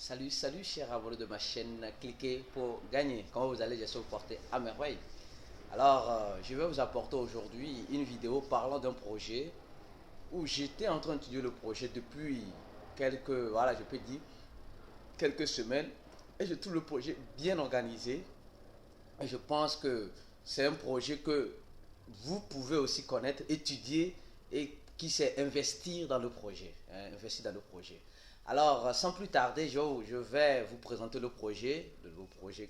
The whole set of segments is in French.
Salut chers abonnés de ma chaîne, cliquez pour gagner. Comment vous allez, j'espère vous porter à merveille. Alors, je vais vous apporter aujourd'hui une vidéo parlant d'un projet où j'étais en train d'étudier le projet depuis je peux dire, quelques semaines. Et je trouve le projet bien organisé. Et je pense que c'est un projet que vous pouvez aussi connaître, étudier et qui sait investir dans le projet. Investir dans le projet. Alors, sans plus tarder, je vais vous présenter le projet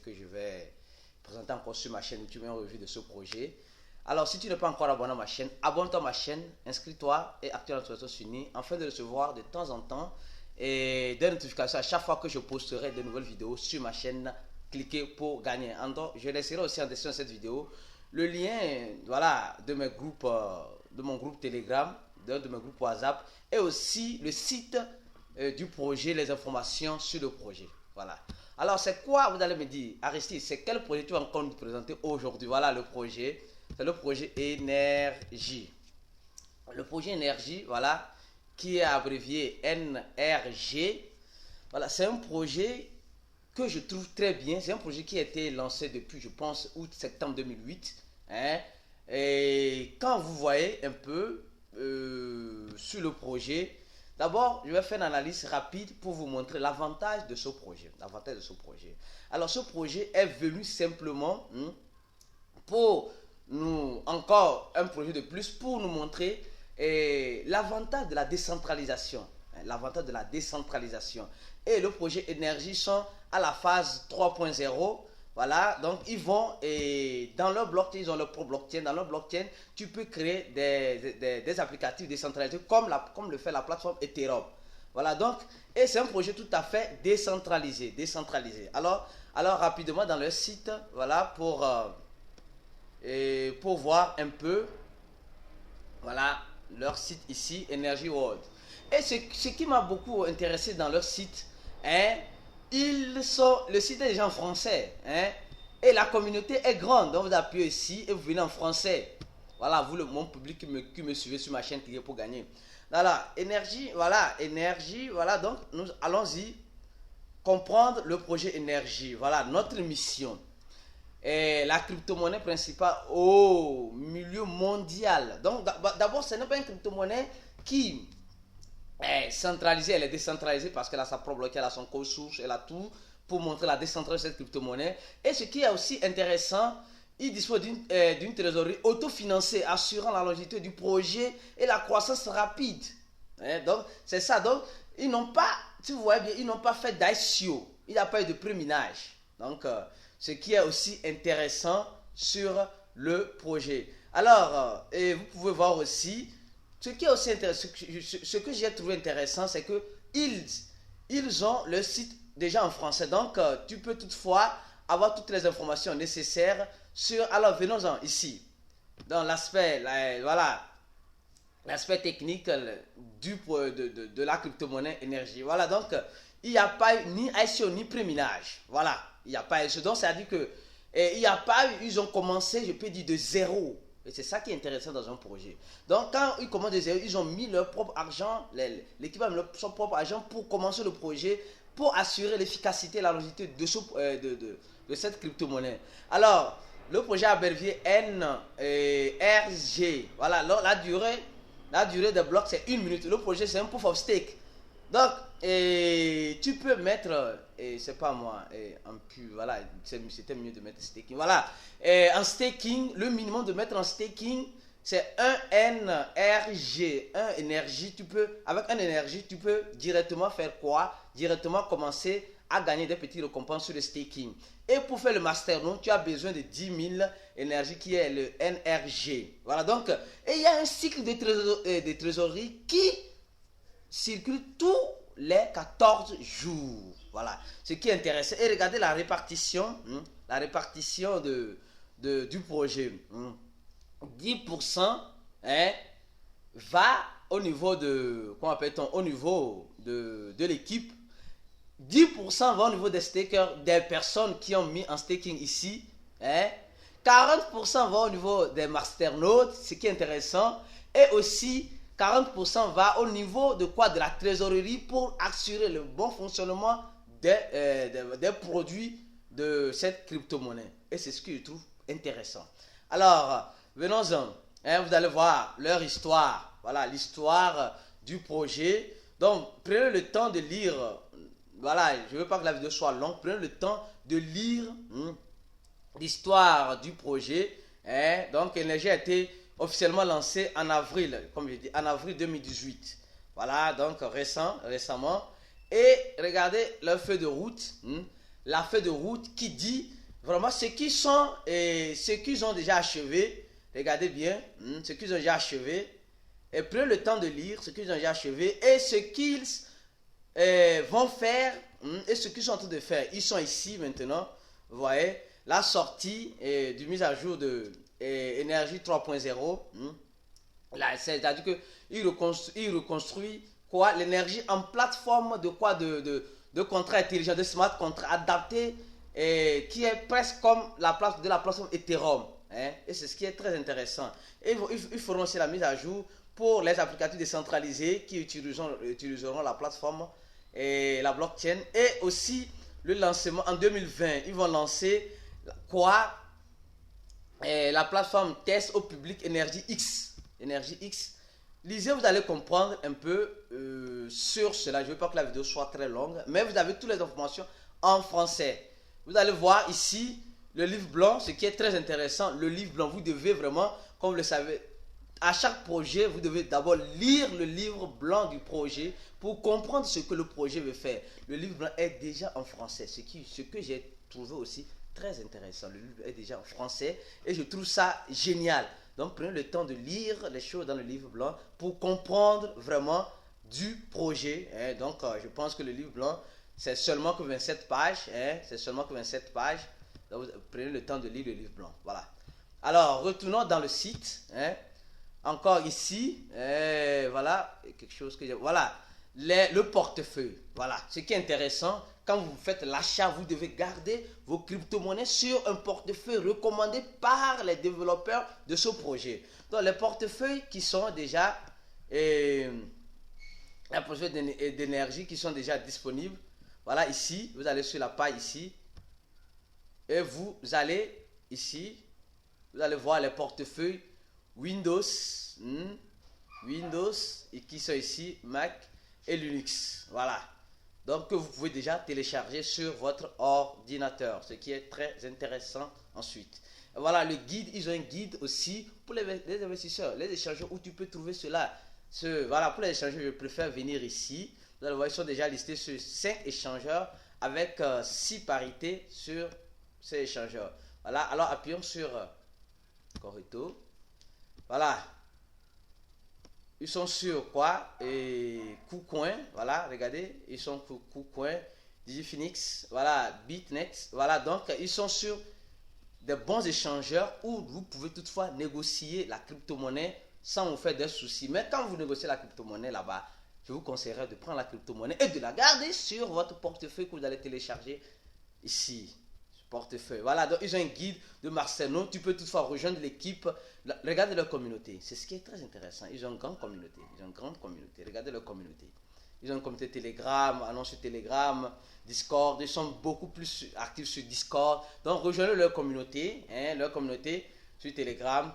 que je vais présenter encore sur ma chaîne YouTube, une revue de ce projet. Alors, si tu n'es pas encore abonné à ma chaîne, abonne-toi à ma chaîne, inscris-toi et active la notification sur Ni afin de recevoir de temps en temps et des notifications à chaque fois que je posterai de nouvelles vidéos sur ma chaîne. Cliquez pour gagner. Je laisserai aussi en description de cette vidéo le lien de mes groupes, de mon groupe Telegram, de mes groupes WhatsApp et aussi le site du projet, les informations sur le projet. Voilà. Alors, c'est quoi, vous allez me dire, Aristide, c'est quel projet tu vas encore nous présenter aujourd'hui? Voilà le projet. C'est le projet Énergie. Le projet Énergie, voilà, qui est abrévié NRG. Voilà, c'est un projet que je trouve très bien. C'est un projet qui a été lancé depuis, je pense, août-septembre 2008. Et quand vous voyez un peu sur le projet, d'abord, je vais faire une analyse rapide pour vous montrer l'avantage de ce projet. L'avantage de ce projet. Alors, ce projet est venu simplement pour nous, encore un projet de plus, pour nous montrer l'avantage de la décentralisation. L'avantage de la décentralisation. Et le projet Énergie sont à la phase 3.0. Voilà, donc ils vont, et dans leur blockchain, ils ont leur propre blockchain. Dans leur blockchain, tu peux créer des applicatifs décentralisés comme le fait la plateforme Ethereum. Voilà, donc, et c'est un projet tout à fait décentralisé. Alors rapidement dans leur site, voilà, pour voir un peu, voilà, leur site ici, Energy World. Et ce qui m'a beaucoup intéressé dans leur site, le site est déjà en français, et la communauté est grande. Donc vous appuyez ici et vous venez en français. Voilà, vous, mon public qui me suivez sur ma chaîne, cliquez pour gagner. Voilà, énergie, donc nous allons-y comprendre le projet Énergie. Voilà, notre mission. Et la crypto-monnaie principale au milieu mondial. Donc d'abord, ce n'est pas une crypto-monnaie qui centralisée, elle est décentralisée parce qu'elle a sa propre blockchain, elle a son code source, elle a tout pour montrer la décentralisation de cette crypto-monnaie. Et ce qui est aussi intéressant, il dispose d'une trésorerie autofinancée, assurant la longévité du projet et la croissance rapide. Donc, c'est ça. Donc, ils n'ont pas, si vous voyez bien, ils n'ont pas fait d'ICO. Il n'y a pas eu de préminage. Donc, ce qui est aussi intéressant sur le projet. Alors, et vous pouvez voir aussi, ce qui est aussi intéressant, ce que j'ai trouvé intéressant, c'est que ils ont le site déjà en français. Donc, tu peux toutefois avoir toutes les informations nécessaires sur. Alors, venons-en ici. Dans l'aspect, l'aspect technique de la crypto-monnaie Énergie. Voilà, donc, il n'y a pas eu ni ICO ni préminage. Voilà, il n'y a pas ICO. Donc, ça veut dire que il n'y a pas eu, ils ont commencé, je peux dire, de zéro. Et c'est ça qui est intéressant dans un projet. Donc, quand ils commencent de zéro, ils ont mis leur propre argent, l'équipe a mis son propre argent pour commencer le projet, pour assurer l'efficacité et la longévité de cette crypto-monnaie. Alors, le projet a abrévié NRG. Voilà, la durée de bloc, c'est 1 minute. Le projet, c'est un proof of stake. Donc, tu peux mettre, c'est pas moi, voilà, c'était mieux de mettre staking. Voilà, en staking, le minimum de mettre en staking, c'est un NRG, un énergie. Avec un énergie, tu peux directement faire quoi? Directement commencer à gagner des petites récompenses sur le staking. Et pour faire le masternode, tu as besoin de 10 000 énergies qui est le NRG. Voilà, donc, et il y a un cycle de trésorerie qui circule tous les 14 jours. Voilà, ce qui est intéressant. Et regardez la répartition, du projet. 10% va au niveau de, comment appelle-t-on, au niveau de l'équipe. 10% va au niveau des stakers, des personnes qui ont mis en staking ici. 40% va au niveau des masternodes, ce qui est intéressant. Et aussi, 40% va au niveau de quoi? De la trésorerie pour assurer le bon fonctionnement des produits de cette crypto-monnaie. Et c'est ce que je trouve intéressant. Alors, venons-en. Hein, vous allez voir leur histoire. Voilà, l'histoire du projet. Donc, prenez le temps de lire. Voilà, je ne veux pas que la vidéo soit longue. Prenez le temps de lire l'histoire du projet. Hein. Donc, Energy a été officiellement lancé en avril, comme je dis, en avril 2018. Voilà, donc récemment. Et regardez leur feuille de route. La feuille de route qui dit vraiment ce qu'ils sont et ce qu'ils ont déjà achevé. Regardez bien ce qu'ils ont déjà achevé. Et prenez le temps de lire ce qu'ils ont déjà achevé et ce qu'ils vont faire et ce qu'ils sont en train de faire. Ils sont ici maintenant. Vous voyez la sortie du mise à jour de Energy 3.0. C'est-à-dire qu'il reconstruit quoi? L'énergie en plateforme de quoi? De contrats intelligents, de smart contracts adaptés qui est presque comme la plateforme Ethereum. Hein? Et c'est ce qui est très intéressant. Et ils feront aussi la mise à jour pour les applicatifs décentralisés qui utiliseront la plateforme et la blockchain. Et aussi le lancement en 2020. Ils vont lancer quoi? La plateforme test au public Energy X. Energy X. Lisez, vous allez comprendre un peu sur cela. Je ne veux pas que la vidéo soit très longue, mais vous avez toutes les informations en français. Vous allez voir ici le livre blanc, ce qui est très intéressant. Le livre blanc, vous devez vraiment, comme vous le savez, à chaque projet, vous devez d'abord lire le livre blanc du projet pour comprendre ce que le projet veut faire. Le livre blanc est déjà en français, ce que j'ai trouvé aussi très intéressant. Le livre est déjà en français et je trouve ça génial. Donc prenez le temps de lire les choses dans le livre blanc pour comprendre vraiment du projet. Hein. Donc je pense que le livre blanc, c'est seulement que 27 pages. Hein. C'est seulement que 27 pages. Donc vous prenez le temps de lire le livre blanc. Voilà. Alors retournons dans le site. Hein. Encore ici, voilà, quelque chose que j'ai. Voilà, le portefeuille. Voilà, ce qui est intéressant, quand vous faites l'achat, vous devez garder vos crypto-monnaies sur un portefeuille recommandé par les développeurs de ce projet. Donc, les portefeuilles qui sont déjà, les portefeuilles d'énergie qui sont déjà disponibles. Voilà, ici, vous allez sur la page ici, et vous allez ici, vous allez voir les portefeuilles Windows, Windows et qui sont ici Mac et Linux. Voilà. Donc que vous pouvez déjà télécharger sur votre ordinateur, ce qui est très intéressant ensuite. Et voilà le guide, ils ont un guide aussi pour les investisseurs, les échangeurs où tu peux trouver cela. Voilà, pour les échangeurs, je préfère venir ici. Vous allez voir, ils sont déjà listés sur 5 échangeurs avec 6 parités sur ces échangeurs. Voilà, alors appuyons sur Correcto. Voilà. Ils sont sur quoi? Et KuCoin. Voilà, regardez. Ils sont sur KuCoin, DigiPhoenix. Voilà, BitNet. Voilà, donc ils sont sur des bons échangeurs où vous pouvez toutefois négocier la crypto-monnaie sans vous faire des soucis. Mais quand vous négociez la crypto-monnaie là-bas, je vous conseillerais de prendre la crypto-monnaie et de la garder sur votre portefeuille que vous allez télécharger ici. Portefeuille. Voilà, donc ils ont un guide de Marcelo. Tu peux toutefois rejoindre l'équipe. Regardez leur communauté. C'est ce qui est très intéressant. Ils ont une grande communauté. Regardez leur communauté. Ils ont une communauté Telegram, annonce sur Telegram, Discord. Ils sont beaucoup plus actifs sur Discord. Donc rejoignez leur communauté. Leur communauté sur Telegram.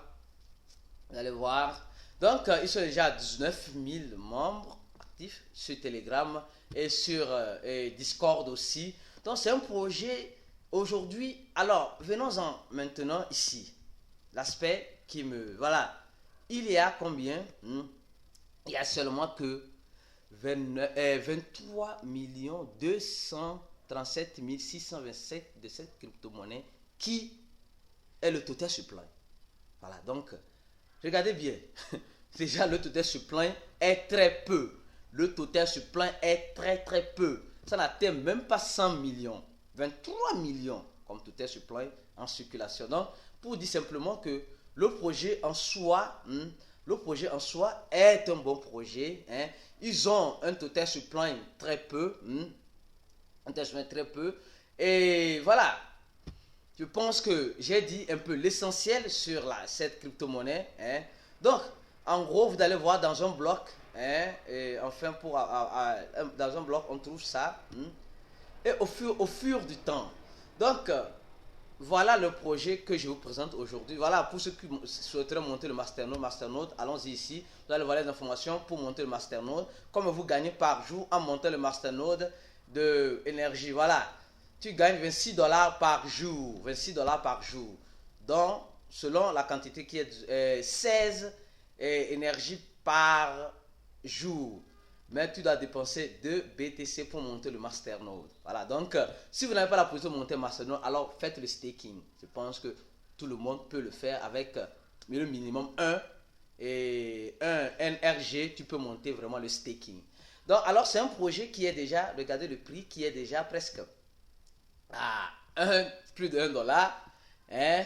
Vous allez voir. Donc ils sont déjà à 19 000 membres actifs sur Telegram et sur Discord aussi. Donc c'est un projet. Aujourd'hui, alors, venons-en maintenant ici. L'aspect qui me... Voilà. Il y a combien? Il y a seulement que 23 237 627 de cette crypto-monnaie qui est le total supply. Voilà, donc, regardez bien. Déjà, le total supply est très peu. Le total supply est très très peu. Ça n'atteint même pas 100 millions. 23 millions comme tout est supply en circulation. Donc, pour dire simplement que le projet en soi, est un bon projet. Hein. Ils ont un total supply très peu. Un total supply très peu. Et voilà. Je pense que j'ai dit un peu l'essentiel sur cette crypto-monnaie. Hein. Donc, en gros, vous allez voir dans un bloc. Hein, et enfin, dans un bloc, on trouve ça. et au fur du temps. Donc, voilà le projet que je vous présente aujourd'hui. Voilà, pour ceux qui souhaiteraient monter le Masternode, allons-y ici. Vous allez voir les informations pour monter le Masternode. Comme vous gagnez par jour en montant le Masternode de énergie. Voilà, tu gagnes 26 dollars par jour. 26 dollars par jour. Donc, selon la quantité qui est 16 énergie par jour. Mais tu dois dépenser 2 BTC pour monter le Masternode. Voilà, donc si vous n'avez pas la possibilité de monter le Masternode, alors faites le staking. Je pense que tout le monde peut le faire avec le minimum 1 et un NRG, tu peux monter vraiment le staking. Donc, alors c'est un projet qui est déjà, regardez le prix, qui est déjà presque à plus de 1 dollar. Hein,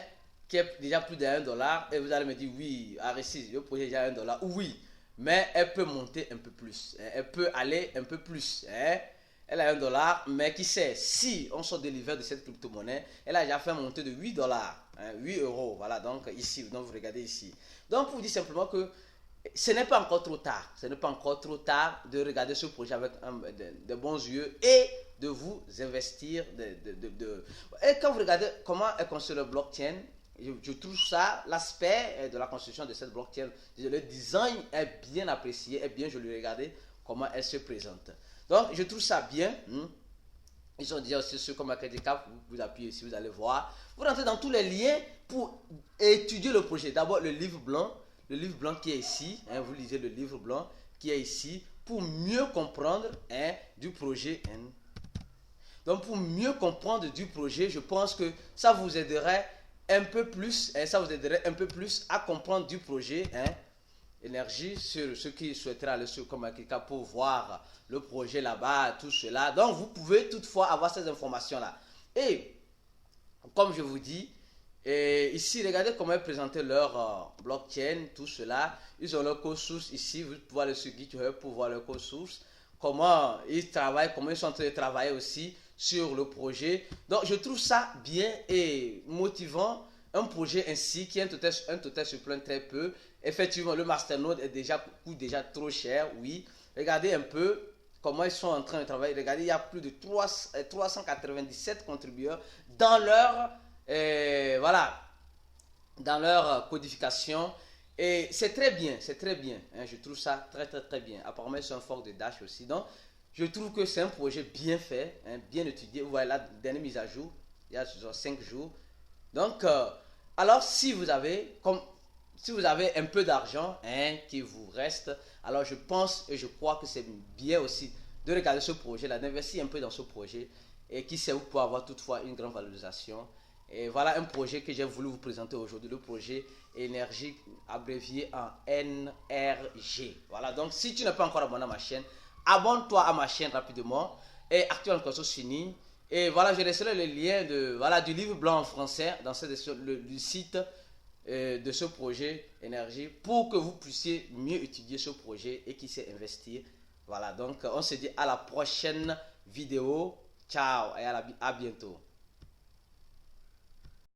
qui est déjà plus de 1 dollar. Et vous allez me dire, oui, Arécis, le projet est déjà 1 dollar. Oui, mais elle peut monter un peu plus. Hein, elle peut aller un peu plus. Hein. Elle a 1 dollar, mais qui sait, si on sort de l'hiver de cette crypto-monnaie, elle a déjà fait monter de 8 dollars, hein, 8 euros. Voilà, donc ici, donc vous regardez ici. Donc, pour vous dire simplement que ce n'est pas encore trop tard. Ce n'est pas encore trop tard de regarder ce projet avec de bons yeux et de vous investir. Et quand vous regardez comment est construit le blockchain, je trouve ça, l'aspect de la construction de cette blockchain, le design est bien apprécié, est bien joli. Regardez comment elle se présente. Donc, je trouve ça bien. Ils ont dit aussi sur comme Crédit Cap, vous appuyez ici, vous allez voir. Vous rentrez dans tous les liens pour étudier le projet. D'abord, le livre blanc qui est ici. Hein, vous lisez le livre blanc qui est ici pour mieux comprendre du projet. Donc, pour mieux comprendre du projet, je pense que ça vous aiderait un peu plus, à comprendre du projet. Énergie sur ceux qui souhaiteraient aller sur Comakika pour voir le projet là-bas, tout cela. Donc, vous pouvez toutefois avoir ces informations-là. Et, comme je vous dis, ici, regardez comment ils présentaient leur blockchain, tout cela. Ils ont leur code source ici. Vous pouvez aller sur GitHub pour voir leur code source. Comment ils travaillent, comment ils sont en train de travailler aussi sur le projet. Donc, je trouve ça bien et motivant. Un projet ainsi qui est un total supplément très peu. Effectivement, le Masternode coûte déjà trop cher, oui. Regardez un peu comment ils sont en train de travailler. Regardez, il y a plus de 397 contributeurs dans leur, dans leur codification. Et c'est très bien, hein, je trouve ça très bien. Apparemment, ils sont un fork de Dash aussi. Donc, je trouve que c'est un projet bien fait, hein, bien étudié. Vous voyez la dernière mise à jour, il y a 5 jours. Donc, alors si vous avez un peu d'argent qui vous reste, alors je pense et je crois que c'est bien aussi de regarder ce projet là, d'investir un peu dans ce projet et qui sait, vous pouvez avoir toutefois une grande valorisation. Et voilà un projet que j'ai voulu vous présenter aujourd'hui, le projet énergie abrévié en NRG. Voilà, donc si tu n'es pas encore abonné à ma chaîne, abonne-toi à ma chaîne rapidement et active la cloche finie. Et voilà, je laisserai le lien du livre blanc en français dans le site de ce projet énergie pour que vous puissiez mieux étudier ce projet et qui sait investir. Voilà, donc on se dit à la prochaine vidéo. Ciao et à bientôt.